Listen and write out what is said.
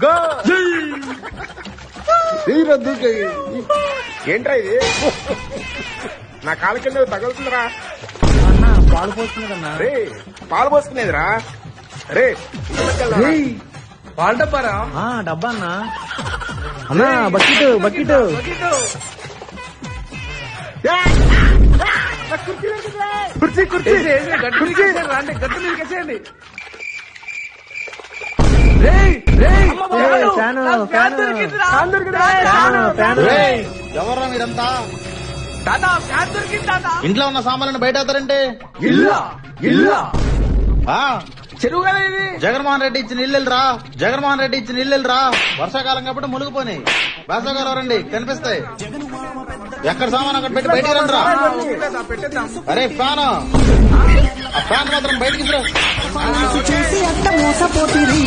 Go ఏంట్రా ఇది నా కాళ్ళ కింద తగులుతుందిరా. అన్నా పాలు పోసుకున్నదన్నా. రే పాలు పోసుకునేదిరా. రే పాలు డబ్బారా? డబ్బా అన్నా. అన్నా బకెట్ బకెట్. కుర్చీ కుర్చీ గట్టు మీదకేసేయండి. ఎవర్రా మీరంతా? ఇంట్లో ఉన్న సామాన్లను బయట అవుతారంటే చెరువు కదా ఇది. జగన్మోహన్ రెడ్డి ఇచ్చిన ఇల్లురా. జగన్మోహన్ రెడ్డి ఇచ్చిన ఇల్లురా. వర్షాకాలం కాబట్టి మునిగిపోయి వేసవకాలం రండి కనిపిస్తాయి. ఎక్కడ సామాన్ అక్కడ పెట్టి బయటికి రండి రా. అరే ఫ్యాన్ ఆ ఫ్యాన్ మాత్రం బయటికి చేసి అంత మోసపోతుంది.